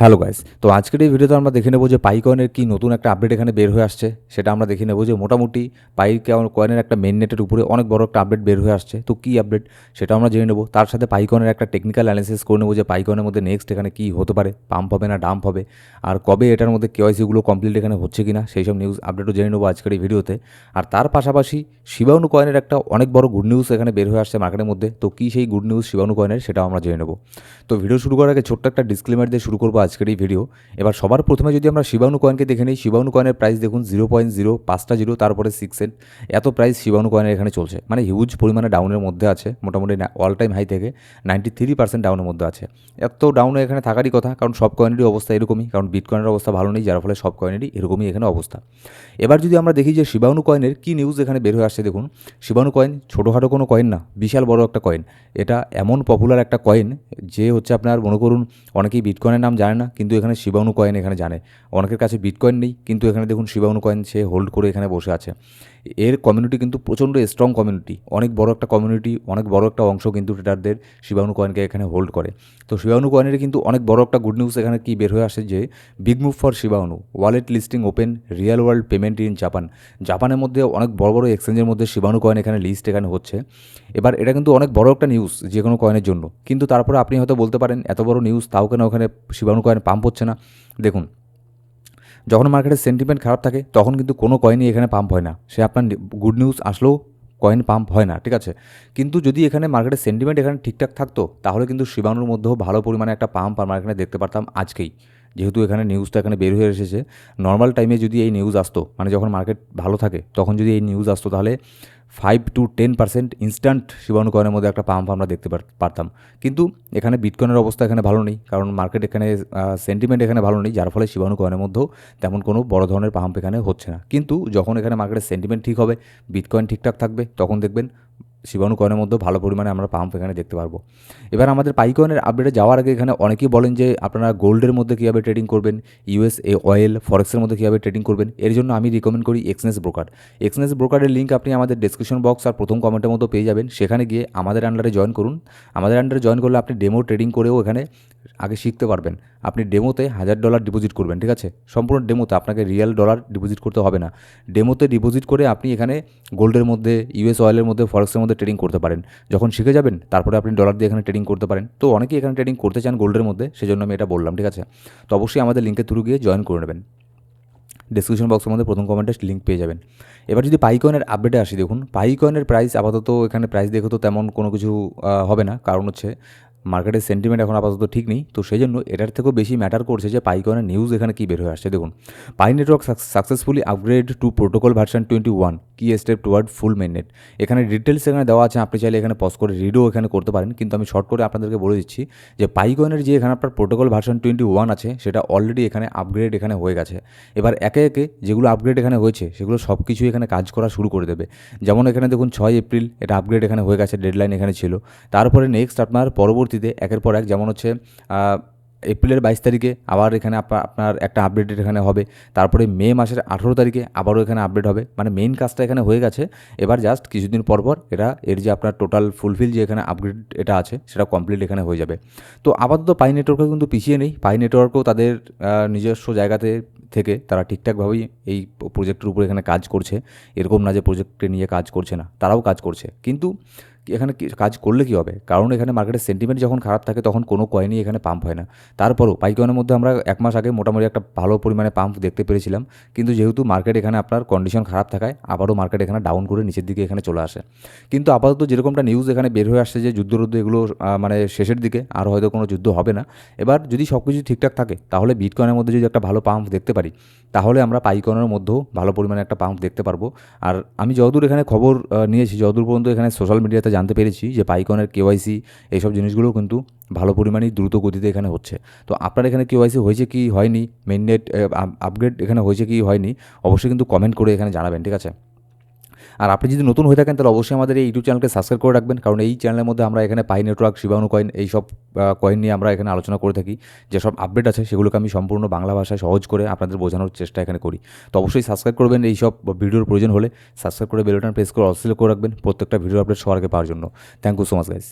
Hello guys, তো আজকের এই ভিডিওতে আমরা দেখে নেব যে পাই কয়েনের কি নতুন একটা আপডেট এখানে বের হয়ে আসছে। সেটা আমরা দেখে নেব যে মোটামুটি পাই কয়েনের একটা মেইন নেটের উপরে অনেক বড় একটা আপডেট বের হয়ে আসছে। তো কী আপডেট সেটা আমরা জেনে নেব। তার সাথে পাই কয়েনের একটা টেকনিক্যাল অ্যানালিসিস করে নেব যে পাই কয়েনের মধ্যে নেক্সট এখানে কী হতে পারে, পাম্প হবে না ডাম্প হবে, আর কবে এটার মধ্যে কেওয়াইসিগুলো কমপ্লিট এখানে হচ্ছে কিনা সেই সব নিউজ আপডেটও জেনে নেব আজকের এই ভিডিওতে। আর তার পাশাপাশি শিবানু কয়েনের একটা অনেক বড় গুড নিউজ এখানে বের হয়ে আসছে মার্কেটের মধ্যে। তো কী সেই গুড নিউজ শিবানু কয়েনের সেটাও আমরা জেনে নেব। তো ভিডিও শুরু করার আগে ছোট্ট একটা ডিসক্লেমার দিয়ে শুরু করবো আজকের এই ভিডিও। এবার সবার প্রথমে যদি আমরা শিবানু কয়েনকে দেখে নিই, শিবানু কয়েনের প্রাইস দেখুন 0.05 তারপরে 6 সেন্ট, এত প্রাইস শিবানু কয়েনের এখানে চলছে, মানে হিউজ পরিমাণে ডাউনের মধ্যে আছে। মোটামুটি অল টাইম হাই থেকে 93% ডাউনের মধ্যে আছে। এত ডাউনে এখানে থাকারই কথা, কারণ সব কয়েনেরই অবস্থা এরকমই, কারণ বিটকয়েনের অবস্থা ভালো নেই, যার ফলে সব কয়েনেরই এরকমই এখানে অবস্থা। এবার যদি আমরা দেখি যে শিবানু কয়েনের কী নিউজ এখানে বের হয়ে আসছে, দেখুন শিবানু কয়েন ছোটোখাটো কোনো কয়েন না, বিশাল বড় একটা কয়েন। এটা এমন পপুলার একটা কয়েন যে হচ্ছে আপনার মনে করুন অনেকেই বিটকয়েনের নাম জানে না, কিন্তু এখানে শিবানু কয়েন এখানে জানে। অনেকের কাছে বিটকয়েন নেই, কিন্তু এখানে দেখুন শিবানু কয়েন সে হোল্ড করে এখানে বসে আছে। এর কমিউনিটি কিন্তু প্রচণ্ড স্ট্রং কমিউনিটি, অনেক বড় একটা কমিউনিটি, অনেক বড় একটা অংশ কিন্তু ট্রেডারদের শিবানু কয়েনকে এখানে হোল্ড করে। তো শিবানু কয়েনের কিন্তু অনেক বড় একটা গুড নিউজ এখানে কি বের হয়ে আসে যে big move for শিবানু, wallet listing open, real world payment in Japan. জাপানের মধ্যে অনেক বড় বড় এক্সচেঞ্জের মধ্যে শিবানু কয়েন এখানে লিস্ট এখানে হচ্ছে। এবার এটা কিন্তু অনেক বড় একটা নিউজ যে কোনো কয়েনের জন্য, কিন্তু তারপরে আপনি হয়তো বলতে পারেন এত বড় নিউজ তাও কেন ওখানে শিবানু কয়েন পাম্প হচ্ছে না। দেখুন, যখন মার্কেটের সেন্টিমেন্ট খারাপ থাকে তখন কিন্তু কোনো কয়েনই এখানে পাম্প হয় না। সে আপনার গুড নিউজ আসলেও কয়েন পাম্প হয় না, ঠিক আছে। কিন্তু যদি এখানে মার্কেটের সেন্টিমেন্ট এখানে ঠিকঠাক থাকতো তাহলে কিন্তু শিবানুর মধ্যেও ভালো পরিমাণে একটা পাম্প আমরা এখানে দেখতে পারতাম আজকেই। যেহেতু এখানে নিউজটা এখানে বের হয়ে এসেছে, নর্মাল টাইমে যদি এই নিউজ আসতো, মানে যখন মার্কেট ভালো থাকে তখন যদি এই নিউজ আসতো, তাহলে 5 to 10% ইনস্ট্যান্ট শিবানু কয়েনের মধ্যে একটা পাম্প আমরা দেখতে পারতাম। কিন্তু এখানে বিটকয়েনের অবস্থা এখানে ভালো নেই, কারণ মার্কেট এখানে সেন্টিমেন্ট এখানে ভালো নেই, যার ফলে শিবানু কয়েনের মধ্যেও তেমন কোনো বড় ধরনের পাম্প এখানে হচ্ছে না। কিন্তু যখন এখানে মার্কেটের সেন্টিমেন্ট ঠিক হবে, বিটকয়েন ঠিকঠাক থাকবে, তখন দেখবেন শিবানু কয়েনের মধ্যেও ভালো পরিমাণে আমরা পাম্প এখানে দেখতে পারবো। এবার আমাদের পাই কয়েনের আপডেটে যাওয়ার আগে এখানে অনেকেই বলেন যে আপনারা গোল্ডের মধ্যে কীভাবে ট্রেডিং করবেন, ইউএসএ অয়েল ফরেক্সের মধ্যে কীভাবে ট্রেডিং করবেন। এর জন্য আমি রিকমেন্ড করি এক্সচেঞ্জ ব্রোকার। এক্সচেঞ্জ ব্রোকারের লিঙ্ক আপনি আমাদের ডেসক্রিপশন বক্স আর প্রথম কমেন্টের মধ্যে পেয়ে যাবেন। সেখানে গিয়ে আমাদের আন্ডারে জয়েন করুন। আমাদের আন্ডারে জয়েন করলে আপনি ডেমো ট্রেডিং করেও এখানে আগে শিখতে পারবেন। আপনি ডেমোতে $1000 ডিপোজিট করবেন, ঠিক আছে। সম্পূর্ণ ডেমোতে, আপনাকে রিয়েল ডলার ডিপোজিট করতে হবে না। ডেমোতে ডিপোজিট করে আপনি এখানে গোল্ডের মধ্যে, ইউএস অয়েলের মধ্যে, ফরেক্সের মধ্যে ট্রেডিং করতে পারেন। যখন শিখে যাবেন তারপরে আপনি ডলার দিয়ে এখানে ট্রেডিং করতে পারেন। তো অনেকেই এখানে ট্রেডিং করতে চান গোল্ডের মধ্যে, সেজন্য আমি এটা বললাম, ঠিক আছে। তো অবশ্যই আমাদের লিঙ্কের থ্রু গিয়ে জয়েন করে নেবেন। ডিসক্রিপশন বক্সের মধ্যে প্রথম কমেন্টে লিঙ্ক পেয়ে যাবেন। এবার যদি পাই কয়েনের আপডেটে আসি, দেখুন পাই কয়েনের প্রাইস আপাতত এখানে প্রাইস দেখে তো তেমন কোনো কিছু হবে না, কারণ হচ্ছে মার্কেটের সেন্টিমেন্ট এখন আপাতত ঠিক নেই। তো সেই জন্য এটার থেকেও বেশি ম্যাটার করছে যে পাই কয়েনের নিউজ এখানে কী বের হয়ে আসছে। দেখুন, Pi network successfully upgrade to protocol version 21, key step toward full mainnet. এখানে ডিটেলস এখানে দেওয়া আছে, আপনি চাইলে এখানে পজ করে রিডও এখানে করতে পারেন, কিন্তু আমি শর্ট করে আপনাদেরকে বলে দিচ্ছি যে পাই কয়েনের যে এখানে আপনার প্রোটোকল ভার্সন 21 আছে সেটা অলরেডি এখানে আপগ্রেড এখানে হয়ে গেছে। এবার একে একে যেগুলো আপগ্রেড এখানে হয়েছে সেগুলো সব কিছুই এখানে কাজ করা শুরু করে দেবে। যেমন এখানে দেখুন 6 এপ্রিল এটা আপগ্রেড এখানে হয়ে গেছে, ডেডলাইন এখানে ছিল। তারপরে নেক্সট আপনার পরবর্তীতে একের পর এক, যেমন হচ্ছে এপ্রিলের 22 তারিখে আবার এখানে আপনার একটা আপডেট এখানে হবে। তারপরে মে মাসের 18 তারিখে আবারও এখানে আপডেট হবে। মানে মেইন কাজটা এখানে হয়ে গেছে। এবার জাস্ট কিছুদিন পর পর এর যে আপনার টোটাল ফুলফিল যে এখানে আপগ্রেড এটা আছে সেটা কমপ্লিট এখানে হয়ে যাবে। তো আপাতত পাই নেটওয়ার্কও কিন্তু পিছিয়ে নেই। পাই নেটওয়ার্কও তাদের নিজস্ব জায়গাতে থেকে তারা ঠিকঠাকভাবেই এই প্রজেক্টের উপর এখানে কাজ করছে। এরকম না যে প্রজেক্টকে নিয়ে কাজ করছে না, তারাও কাজ করছে। কিন্তু এখানে কাজ করলে কী হবে, কারণ এখানে মার্কেটের সেন্টিমেন্ট যখন খারাপ থাকে তখন কোনো কয়েনই এখানে পাম্প হয় না। তারপরও পাই কয়েনের মধ্যে আমরা 1 মাস আগে মোটামুটি একটা ভালো পরিমাণে পাম্প দেখতে পেরেছিলাম, কিন্তু যেহেতু মার্কেট এখানে আপনার কন্ডিশন খারাপ থাকায় আবারও মার্কেট এখানে ডাউন করে নিচের দিকে এখানে চলে আসে। কিন্তু আপাতত যেরকমটা নিউজ এখানে বের হয়ে আসছে যে যুদ্ধ এগুলো মানে শেষের দিকে, আর হয়তো কোনো যুদ্ধ হবে না। এবার যদি সব কিছু ঠিকঠাক থাকে তাহলে বিটকয়েনের মধ্যে যদি একটা ভালো পাম্প দেখতে পারি, তাহলে আমরা পাই কয়েনের মধ্যেও ভালো পরিমাণে একটা পাম্প দেখতে পারবো। আর আমি যতদূর এখানে খবর নিয়েছি, যতদূর পর্যন্ত এখানে সোশ্যাল মিডিয়াতে জানতে পেরেছি যে পাই কয়েনের কেওয়াইসি এইসব জিনিসগুলোও কিন্তু ভালো পরিমাণেই দ্রুত গতিতে এখানে হচ্ছে। তো আপনার এখানে কেওয়াইসি হয়েছে কি হয়নি, মেইননেট আপগ্রেড এখানে হয়েছে কি হয়নি, অবশ্যই কিন্তু কমেন্ট করে এখানে জানাবেন, ঠিক আছে। আর আপনি যদি নতুন হয়ে থাকেন তাহলে অবশ্যই আমাদের এই ইউটিউব চ্যানেলকে সাবস্ক্রাইব করে রাখবেন, কারণ এই চ্যানেলের মধ্যে আমরা এখানে পাই নেটওয়ার্ক, শিবানু কয়েন, এইসব কয়েন নিয়ে আমরা এখানে আলোচনা করে থাকি। যেসব আপডেট আছে সেগুলোকে আমি সম্পূর্ণ বাংলা ভাষায় সহজ করে আপনাদের বোঝানোর চেষ্টা এখানে করি। তো অবশ্যই সাবস্ক্রাইব করবেন, এইসব ভিডিওর প্রয়োজন হলে সাবস্ক্রাইব করে বেল বাটন প্রেস করে অল সিলেক্ট করে রাখবেন প্রত্যেকটা ভিডিও আপডেট সবার আগে পাওয়ার জন্য। Thank you so much guys.